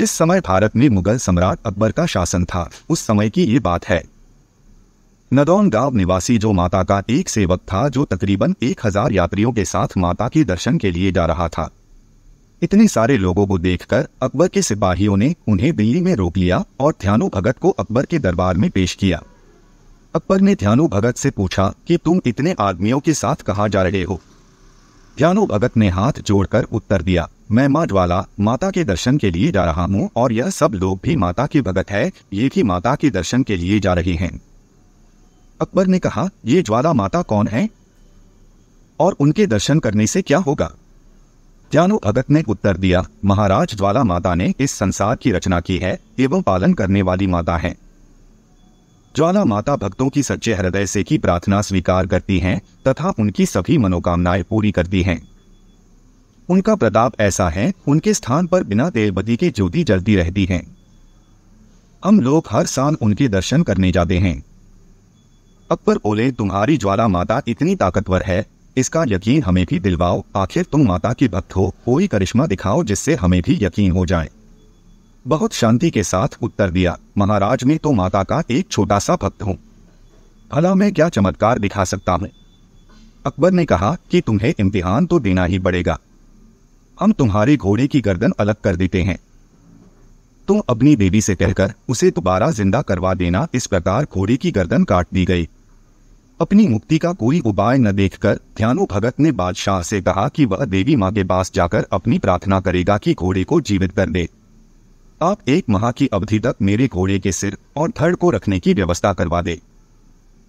जिस समय भारत में मुगल सम्राट अकबर का शासन था, उस समय की ये बात है। नदौन गांव निवासी जो माता का एक सेवक था, जो तकरीबन 1000 यात्रियों के साथ माता के दर्शन के लिए जा रहा था। इतने सारे लोगों को देखकर अकबर के सिपाहियों ने उन्हें दिल्ली में रोक लिया और ध्यानु भगत को अकबर के दरबार में पेश किया। अकबर ने ध्यानु भगत से पूछा कि तुम इतने आदमियों के साथ कहाँ जा रहे हो? ध्यानु भगत ने हाथ जोड़कर उत्तर दिया, मैं माँ ज्वाला माता के दर्शन के लिए जा रहा हूँ और यह सब लोग भी माता के भगत है, ये भी माता के दर्शन के लिए जा रहे हैं। अकबर ने कहा, ये ज्वाला माता कौन है और उनके दर्शन करने से क्या होगा? ध्यानु भगत ने उत्तर दिया, महाराज ज्वाला माता ने इस संसार की रचना की है एवं पालन करने वाली माता है। ज्वाला माता भक्तों की सच्चे हृदय से की प्रार्थना स्वीकार करती हैं तथा उनकी सभी मनोकामनाएं पूरी करती हैं। उनका प्रताप ऐसा है, उनके स्थान पर बिना देवबत्ती के ज्योति जलती रहती है। हम लोग हर साल उनके दर्शन करने जाते हैं। अकबर बोले, तुम्हारी ज्वाला माता इतनी ताकतवर है, इसका यकीन हमें भी दिलवाओ। आखिर तुम माता के भक्त हो, कोई करिश्मा दिखाओ जिससे हमें भी यकीन हो जाए। बहुत शांति के साथ उत्तर दिया, महाराज मैं तो माता का एक छोटा सा भक्त हूँ, भला मैं क्या चमत्कार दिखा सकता हूँ? अकबर ने कहा कि तुम्हें इम्तिहान तो देना ही पड़ेगा। हम तुम्हारे घोड़े की गर्दन अलग कर देते हैं, तुम अपनी देवी से कहकर उसे दोबारा जिंदा करवा देना। इस प्रकार घोड़े की गर्दन काट दी गई। अपनी मुक्ति का कोई उपाय न देखकर ध्यानु भगत ने बादशाह से कहा कि वह देवी माँ के पास जाकर अपनी प्रार्थना करेगा कि घोड़े को जीवित कर दे। आप 1 माह की अवधि तक मेरे घोड़े के सिर और धड़ को रखने की व्यवस्था करवा दे।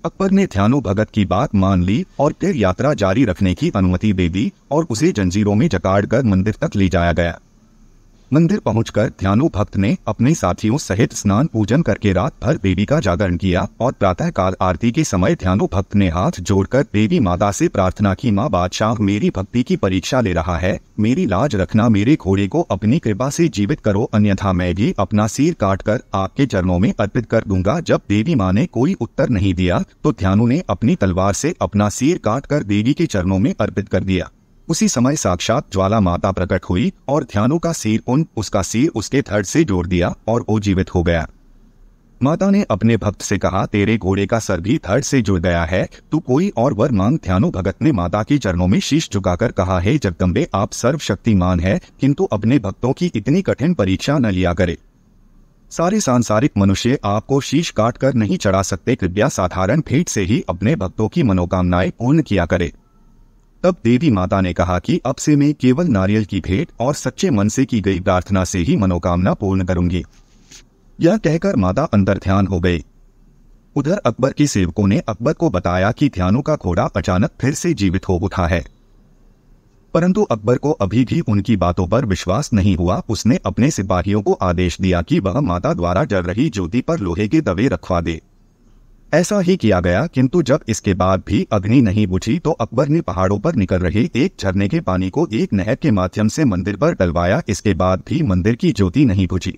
अकबर ने ध्यानु भगत की बात मान ली और फिर यात्रा जारी रखने की अनुमति दे दी और उसे जंजीरों में जकड़कर मंदिर तक ले जाया गया। मंदिर पहुंचकर ध्यानु भक्त ने अपने साथियों सहित स्नान पूजन करके रात भर देवी का जागरण किया और प्रातःकाल आरती के समय ध्यानु भक्त ने हाथ जोड़कर देवी माता से प्रार्थना की, माँ बादशाह मेरी भक्ति की परीक्षा ले रहा है, मेरी लाज रखना, मेरे घोड़े को अपनी कृपा से जीवित करो, अन्यथा मैं भी अपना सिर काटकर आपके चरणों में अर्पित कर दूंगा। जब देवी माँ ने कोई उत्तर नहीं दिया तो ध्यानु ने अपनी तलवार से अपना सिर काटकर देवी के चरणों में अर्पित कर दिया। उसी समय साक्षात ज्वाला माता प्रकट हुई और ध्यानु का सिर उसका सिर उसके धड़ से जोड़ दिया और वो जीवित हो गया। माता ने अपने भक्त से कहा, तेरे घोड़े का सर भी धड़ से जुड़ गया है, तू कोई और वर मांग। ध्यानु भगत ने माता के चरणों में शीश झुकाकर कहा, हे जगदम्बे आप सर्वशक्तिमान है, किंतु अपने भक्तों की इतनी कठिन परीक्षा न लिया करे। सारे सांसारिक मनुष्य आपको शीश काट कर नहीं चढ़ा सकते, कृपया साधारण भेंट से ही अपने भक्तों की मनोकामनाएं पूर्ण किया करे। तब देवी माता ने कहा कि अब से मैं केवल नारियल की भेंट और सच्चे मन से की गई प्रार्थना से ही मनोकामना पूर्ण करूंगी। यह कहकर माता अंतर्ध्यान हो गई। उधर अकबर के सेवकों ने अकबर को बताया कि ध्यानु का घोड़ा अचानक फिर से जीवित हो उठा है, परंतु अकबर को अभी भी उनकी बातों पर विश्वास नहीं हुआ। उसने अपने सिपाहियों को आदेश दिया कि वह माता द्वारा जल रही ज्योति पर लोहे के दवे रखवा दे। ऐसा ही किया गया, किंतु जब इसके बाद भी अग्नि नहीं बुझी तो अकबर ने पहाड़ों पर निकल रहे एक झरने के पानी को एक नहर के माध्यम से मंदिर पर डलवाया। इसके बाद भी मंदिर की ज्योति नहीं बुझी।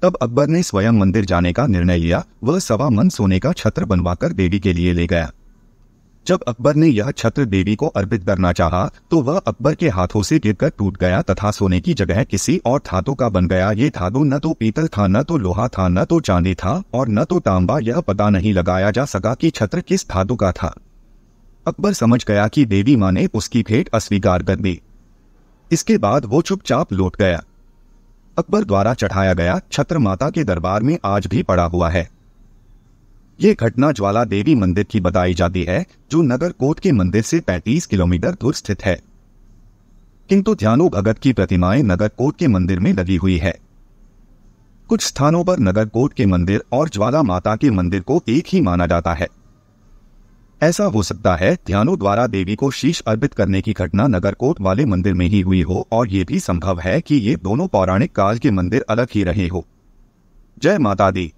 तब अकबर ने स्वयं मंदिर जाने का निर्णय लिया। वह 1.25 मन सोने का छत्र बनवाकर देवी के लिए ले गया। जब अकबर ने यह छत्र देवी को अर्पित करना चाहा तो वह अकबर के हाथों से गिरकर टूट गया तथा सोने की जगह किसी और धातु का बन गया। ये धातु न तो पीतल था, न तो लोहा था, न तो चांदी था और न तो तांबा। यह पता नहीं लगाया जा सका कि छत्र किस धातु का था। अकबर समझ गया कि देवी माँ ने उसकी भेंट अस्वीकार कर दी। इसके बाद वो चुपचाप लौट गया। अकबर द्वारा चढ़ाया गया छत्र माता के दरबार में आज भी पड़ा हुआ है। ये घटना ज्वाला देवी मंदिर की बताई जाती है, जो नगर कोट के मंदिर से 35 किलोमीटर दूर स्थित है। किंतु ध्यानु भगत की प्रतिमाएं नगर कोट के मंदिर में लगी हुई है। कुछ स्थानों पर नगर कोट के मंदिर और ज्वाला माता के मंदिर को एक ही माना जाता है। ऐसा हो सकता है ध्यानु द्वारा देवी को शीश अर्पित करने की घटना नगर कोट वाले मंदिर में ही हुई हो, और ये भी संभव है कि ये दोनों पौराणिक काल के मंदिर अलग ही रहे हो। जय माता दी।